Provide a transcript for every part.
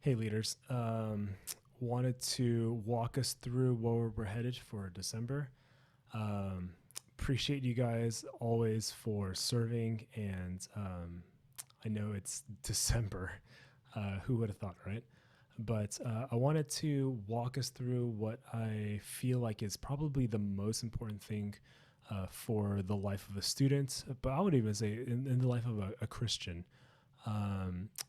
Hey, leaders. Wanted to walk us through where we're headed for December. Um, Appreciate you guys always for serving, and I know it's December. Who would have thought, right? But I wanted to walk us through what I feel like is probably the most important thing for the life of a student, but I would even say in the life of a Christian.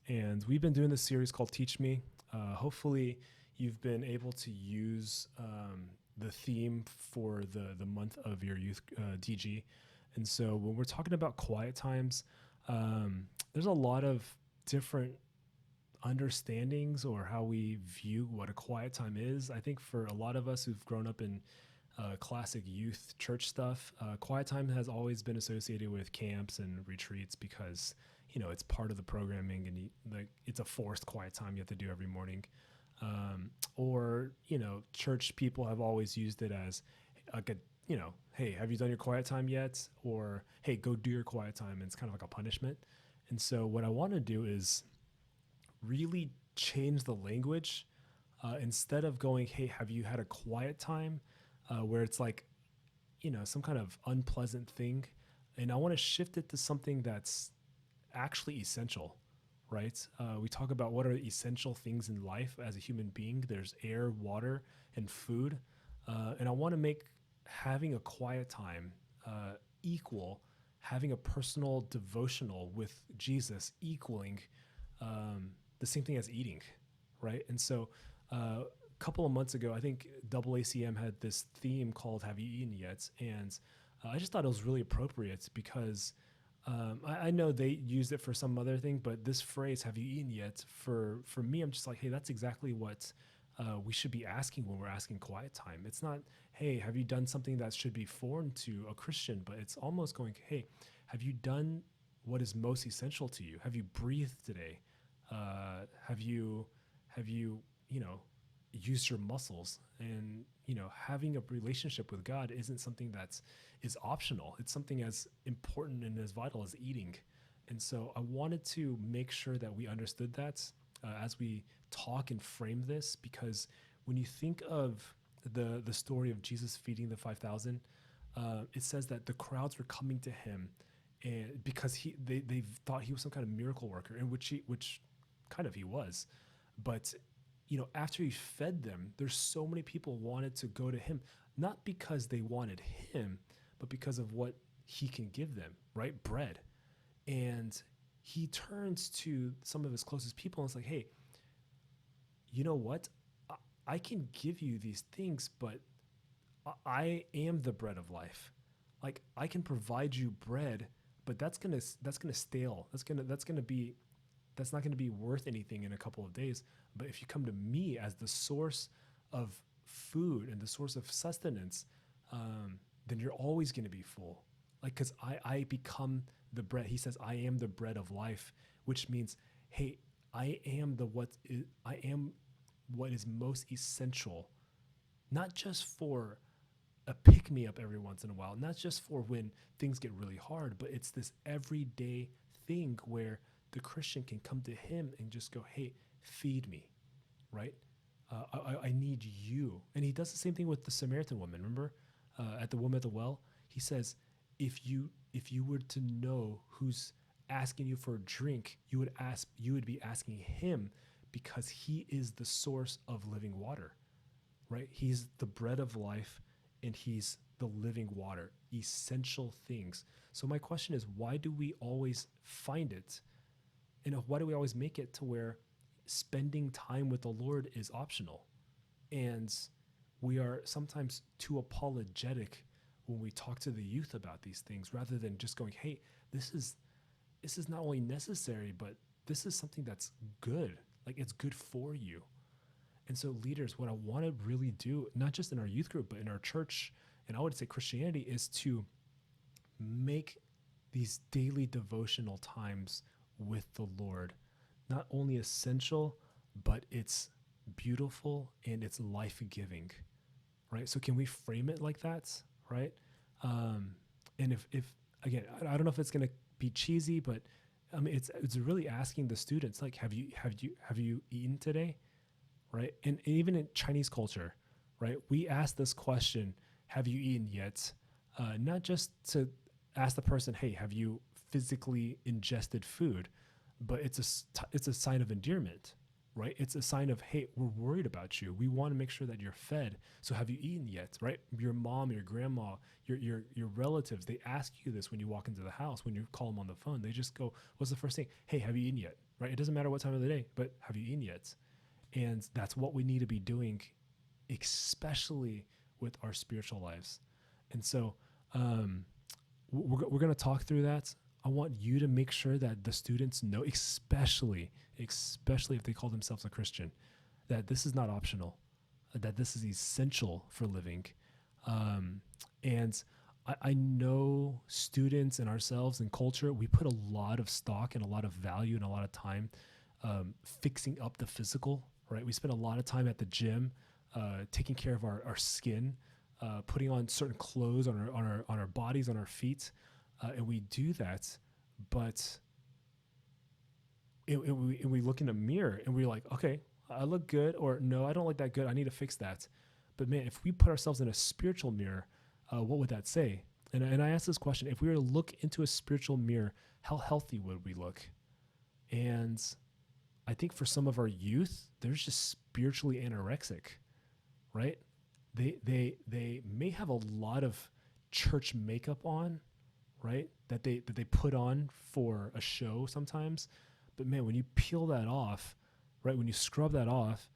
And we've been doing this series called Teach Me. Hopefully, you've been able to use the theme for the month of your youth DG. And so, when we're talking about quiet times, there's a lot of different understandings or how we view what a quiet time is. I think for a lot of us who've grown up in classic youth church stuff, quiet time has always been associated with camps and retreats because it's part of the programming and it's a forced quiet time you have to do every morning. Or church people have always used it as like a hey, have you done your quiet time yet? Or hey, go do your quiet time. And it's kind of like a punishment. And so what I want to do is really change the language. Instead of going, hey, have you had a quiet time, where it's like some kind of unpleasant thing, and I want to shift it to something that's actually essential, right? We talk about what are essential things in life as a human being. There's air, water, and food, and I want to make having a quiet time equal having a personal devotional with Jesus equaling the same thing as eating, right? And so a couple of months ago, I think AACM had this theme called "Have you eaten yet?" And I just thought it was really appropriate because I know they used it for some other thing, but this phrase "Have you eaten yet?" For me, I'm just like, hey, that's exactly what we should be asking when we're asking quiet time. It's not, hey, have you done something that should be foreign to a Christian, but it's almost going, hey, have you done what is most essential to you? Have you breathed today? Have you used your muscles? And having a relationship with God isn't something that's is optional. It's something as important and as vital as eating. And so I wanted to make sure that we understood that as we talk and frame this, because when you think of the story of Jesus feeding the 5,000, it says that the crowds were coming to him and because they thought he was some kind of miracle worker, and which kind of he was. But after he fed them, there's so many people wanted to go to him, not because they wanted him, but because of what he can give them, right? Bread. And he turns to some of his closest people and it's like, hey, you know what? I can give you these things, but I am the bread of life. Like I can provide you bread, but that's gonna stale. That's not gonna be worth anything in a couple of days. But if you come to me as the source of food and the source of sustenance, then you're always gonna be full. Like because I become the bread. He says I am the bread of life, which means hey, I am what is most essential, not just for a pick me up every once in a while, not just for when things get really hard, but it's this everyday thing where the Christian can come to him and just go, hey, feed me, right? I need you. And he does the same thing with the Samaritan woman. Remember, at the woman at the well, he says, if you were to know who's asking you for a drink, you would be asking him because he is the source of living water, right? He's the bread of life and he's the living water, essential things. So my question is, why do we always find it? And why do we always make it to where spending time with the Lord is optional? And we are sometimes too apologetic when we talk to the youth about these things rather than just going, hey, this is this is not only necessary, but this is something that's good. Like it's good for you. And so, leaders, what I want to really do, not just in our youth group, but in our church, and I would say Christianity, is to make these daily devotional times with the Lord not only essential, but it's beautiful and it's life giving, right? So, can we frame it like that, right? And if again, I don't know if it's going to be cheesy, but I mean, it's really asking the students, like, have you eaten today, right? And even in Chinese culture, right, we ask this question, have you eaten yet? Not just to ask the person, hey, have you physically ingested food, but it's a sign of endearment, right? It's a sign of, hey, we're worried about you. We want to make sure that you're fed. So have you eaten yet, right? Your mom, your grandma, your relatives, they ask you this when you walk into the house, when you call them on the phone. They just go, what's the first thing? Hey, have you eaten yet? Right? It doesn't matter what time of the day, but have you eaten yet? And that's what we need to be doing, especially with our spiritual lives. And so we're going to talk through that. I want you to make sure that the students know, especially if they call themselves a Christian, that this is not optional, that this is essential for living. And I know students and ourselves and culture, we put a lot of stock and a lot of value and a lot of time fixing up the physical, right? We spend a lot of time at the gym, taking care of our skin, putting on certain clothes on our bodies, on our feet, and we do that. But we look in the mirror and we're like, okay, I look good, or no, I don't look that good. I need to fix that. But man, if we put ourselves in a spiritual mirror, what would that say? And I asked this question: if we were to look into a spiritual mirror, how healthy would we look? And I think for some of our youth, they're just spiritually anorexic, right? They may have a lot of church makeup on, right? That they put on for a show sometimes. But man, when you peel that off, right? When you scrub that off,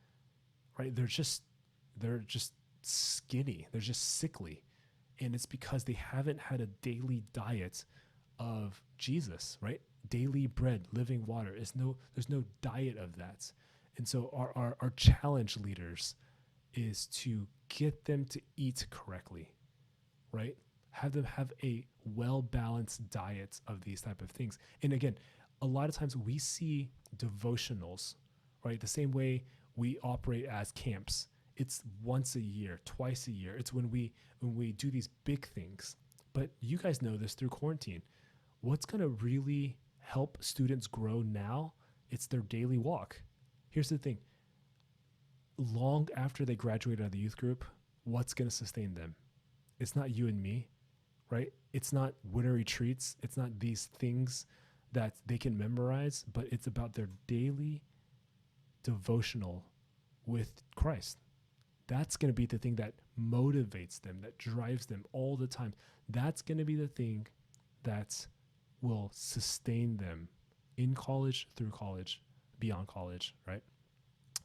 right? They're just skinny. They're just sickly. And it's because they haven't had a daily diet of Jesus, right? Daily bread, living water. There's no diet of that. And so our challenge, leaders, is to get them to eat correctly, right? Have them have a well-balanced diet of these type of things. And again, a lot of times we see devotionals, right? The same way we operate as camps. It's once a year, twice a year. It's when we do these big things. But you guys know this through quarantine. What's going to really help students grow now? It's their daily walk. Here's the thing. Long after they graduate out of the youth group, what's going to sustain them? It's not you and me, right? It's not winter retreats. It's not these things that they can memorize, but it's about their daily devotional with Christ. That's going to be the thing that motivates them, that drives them all the time. That's going to be the thing that will sustain them in college, through college, beyond college, right?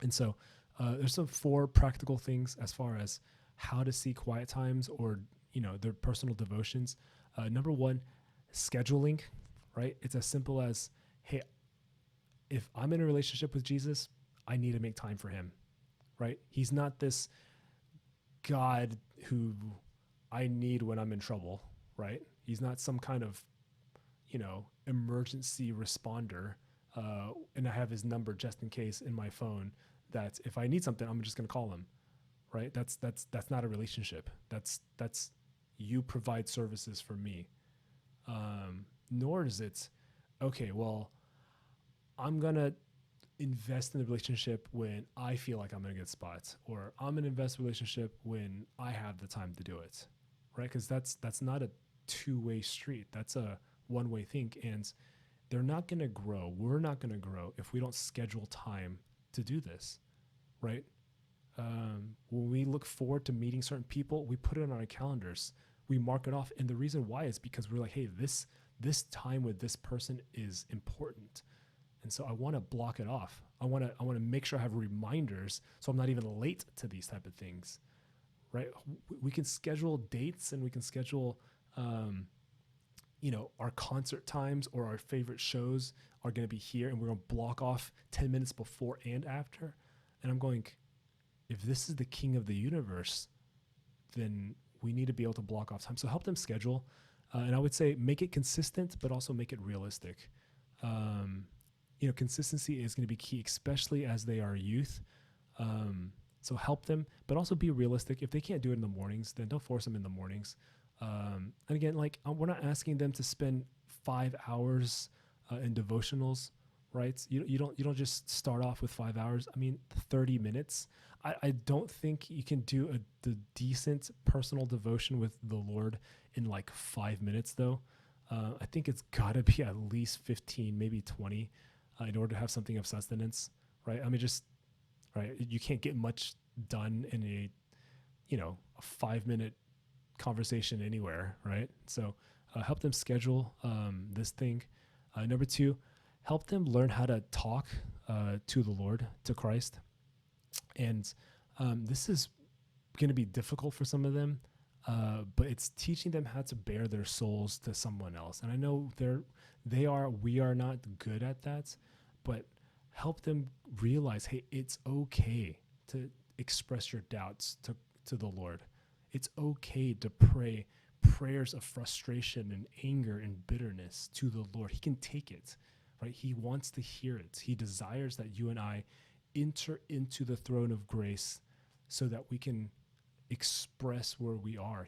And so there's some 4 practical things as far as how to see quiet times or, their personal devotions. Number 1, scheduling, right? It's as simple as, hey, if I'm in a relationship with Jesus, I need to make time for him, right? He's not this God who I need when I'm in trouble, right? He's not some kind of, emergency responder. And I have his number just in case in my phone that if I need something, I'm just going to call him, right? That's not a relationship. That's you provide services for me. Nor is it, okay, well, I'm going to invest in the relationship when I feel like I'm in a good spot, or I'm going to invest in a relationship when I have the time to do it, right? Because that's not a two-way street. That's a one-way thing. And they're not going to grow. We're not going to grow if we don't schedule time to do this, right? When we look forward to meeting certain people, we put it on our calendars. We mark it off. And the reason why is because we're like, hey, this time with this person is important. And so I want to block it off. I want to make sure I have reminders so I'm not even late to these type of things, right? We can schedule dates and we can schedule, our concert times or our favorite shows are going to be here, and we're going to block off 10 minutes before and after. And I'm going, if this is the king of the universe, then we need to be able to block off time. So help them schedule. And I would say make it consistent, but also make it realistic. Consistency is going to be key, especially as they are youth. So help them, but also be realistic. If they can't do it in the mornings, then don't force them in the mornings. And again, we're not asking them to spend 5 hours in devotionals, right? You don't just start off with 5 hours. I mean, 30 minutes. I don't think you can do the decent personal devotion with the Lord in like 5 minutes, though. I think it's got to be at least 15, maybe 20, in order to have something of sustenance, right? I mean, just right. You can't get much done in a 5 minute conversation anywhere, right? So help them schedule this thing. Number two, help them learn how to talk to the Lord, to Christ. And this is going to be difficult for some of them, but it's teaching them how to bear their souls to someone else. And I know we are not good at that, but help them realize, hey, it's okay to express your doubts to the Lord. It's okay to pray prayers of frustration and anger and bitterness to the Lord. He can take it, right? He wants to hear it. He desires that you and I enter into the throne of grace so that we can express where we are.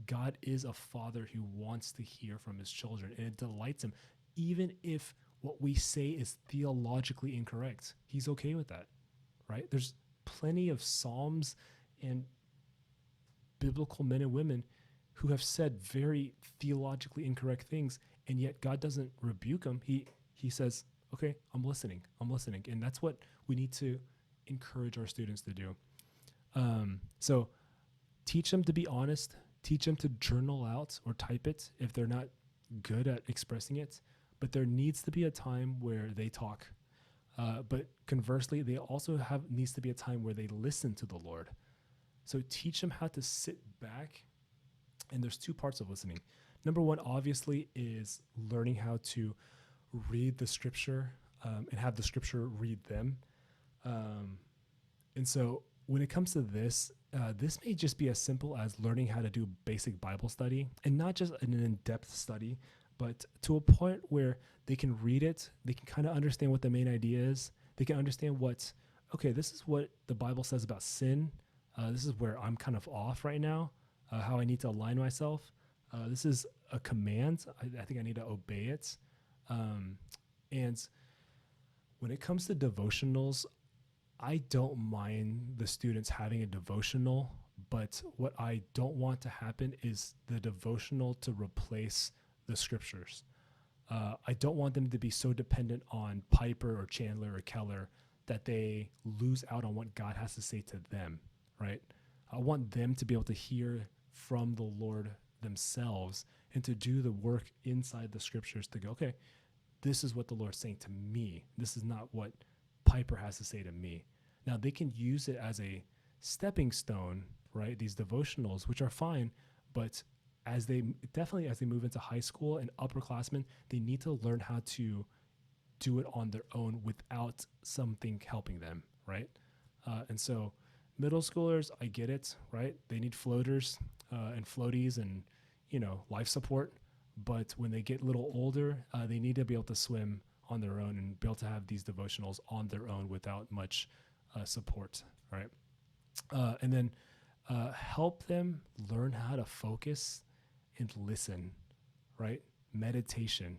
God is a father who wants to hear from his children, and it delights him, even if what we say is theologically incorrect. He's okay with that, right? There's plenty of Psalms and biblical men and women who have said very theologically incorrect things, and yet God doesn't rebuke them. He says, okay, I'm listening. And that's what we need to encourage our students to do. So teach them to be honest, teach them to journal out or type it if they're not good at expressing it, but there needs to be a time where they talk. But conversely, they also needs to be a time where they listen to the Lord. So teach them how to sit back. And there's two parts of listening. Number one, obviously, is learning how to read the scripture and have the scripture read them. And so when it comes to this, this may just be as simple as learning how to do basic Bible study, and not just an in-depth study, but to a point where they can read it, they can kind of understand what the main idea is, they can understand this is what the Bible says about sin, this is where I'm kind of off right now, how I need to align myself, this is a command, I think I need to obey it, and when it comes to devotionals, I don't mind the students having a devotional, but what I don't want to happen is the devotional to replace the scriptures. I don't want them to be so dependent on Piper or Chandler or Keller that they lose out on what God has to say to them, right? I want them to be able to hear from the Lord themselves and to do the work inside the scriptures to go, okay, this is what the Lord's saying to me. This is not what Piper has to say to me. Now, they can use it as a stepping stone, right? These devotionals, which are fine, but as they move into high school and upperclassmen, they need to learn how to do it on their own without something helping them, right? And so middle schoolers, I get it, right? They need floaters and floaties and, life support. But when they get a little older, they need to be able to swim on their own and be able to have these devotionals on their own without much support, right? And then help them learn how to focus and listen, right? Meditation,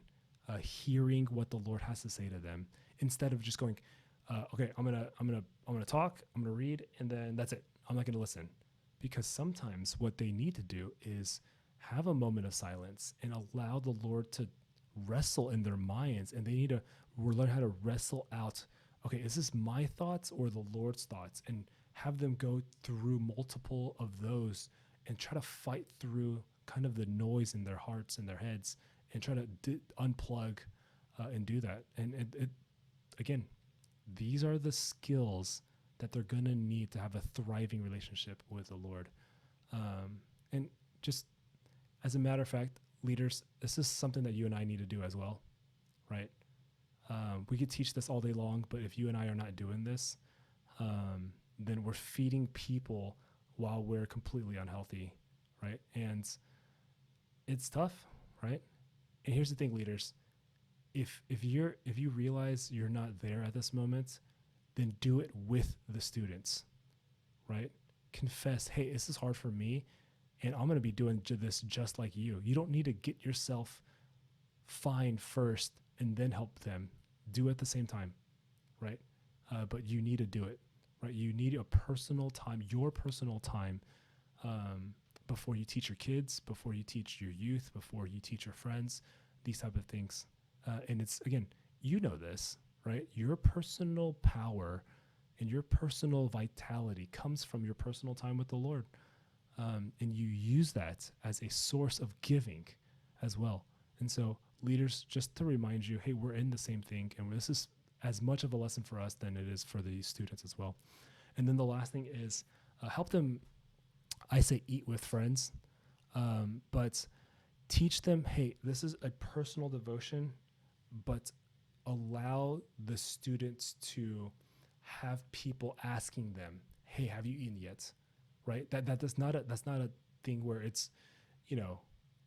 hearing what the Lord has to say to them, instead of just going, okay, I'm gonna talk, I'm gonna read, and then that's it. I'm not gonna listen, because sometimes what they need to do is have a moment of silence and allow the Lord to wrestle in their minds, and they need to learn how to wrestle out, okay, is this my thoughts or the Lord's thoughts? And have them go through multiple of those and try to fight through kind of the noise in their hearts and their heads and try to unplug and do that. And it again, these are the skills that they're going to need to have a thriving relationship with the Lord. And just as a matter of fact, leaders, this is something that you and I need to do as well, right? We could teach this all day long, but if you and I are not doing this, then we're feeding people while we're completely unhealthy, right? And it's tough, right? And here's the thing, leaders, if you realize you're not there at this moment, then do it with the students, right? Confess, hey, this is hard for me, and I'm going to be doing this just like you. You don't need to get yourself fine first and then help them do it at the same time, right? But you need to do it, right? You need a personal time, your personal time, before you teach your kids, before you teach your youth, before you teach your friends, these type of things. And it's, again, you know this, right? Your personal power and your personal vitality comes from your personal time with the Lord. And you use that as a source of giving as well. And so, leaders, just to remind you, hey, we're in the same thing, and this is as much of a lesson for us than it is for the students as well. And then the last thing is help them. I say eat with friends, but teach them, hey, this is a personal devotion, but allow the students to have people asking them, hey, have you eaten yet? Right? That's not a thing where it's, you know,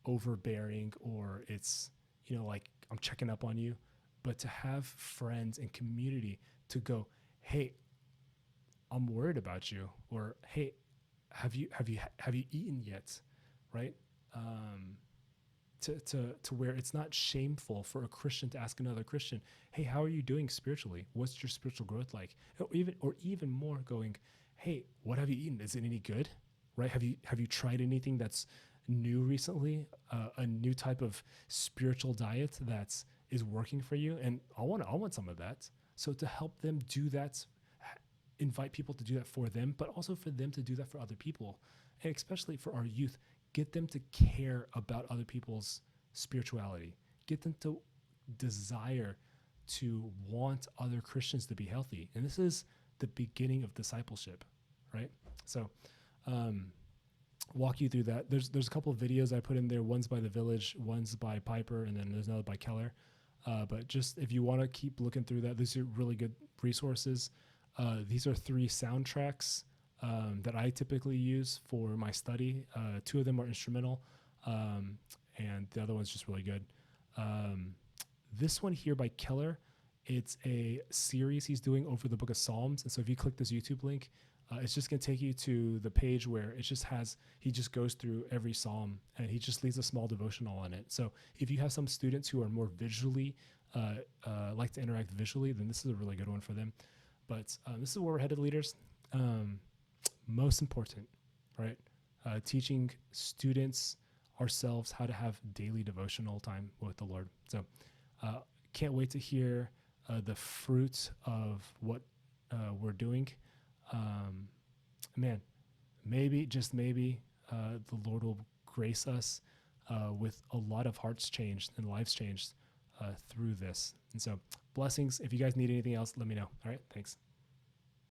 overbearing, or it's, you know, like I'm checking up on you, but to have friends and community to go, hey, I'm worried about you, or hey, have you eaten yet, right? To where it's not shameful for a Christian to ask another Christian, hey, how are you doing spiritually? What's your spiritual growth like? Or even more going, hey, what have you eaten? Is it any good? Right? Have you tried anything that's new recently? A new type of spiritual diet that's is working for you? And I want some of that. So to help them do that, invite people to do that for them, but also for them to do that for other people, and especially for our youth, get them to care about other people's spirituality, get them to desire to want other Christians to be healthy. And this is the beginning of discipleship, right? So, walk you through that. There's a couple of videos I put in there. One's by The Village, one's by Piper, and then there's another by Keller. But just if you want to keep looking through that, these are really good resources. These are 3 soundtracks that I typically use for my study. 2 of them are instrumental, and the other one's just really good. This one here by Keller, it's a series he's doing over the book of Psalms. And so if you click this YouTube link, it's just going to take you to the page where it just has, he just goes through every Psalm, and he just leaves a small devotional on it. So if you have some students who are more visually, like to interact visually, then this is a really good one for them. But this is where we're headed, leaders. Most important, right? Teaching students, ourselves, how to have daily devotional time with the Lord. So can't wait to hear the fruit of what we're doing. Man, maybe, just maybe, the Lord will grace us with a lot of hearts changed and lives changed through this. And so blessings. If you guys need anything else, let me know. All right. Thanks.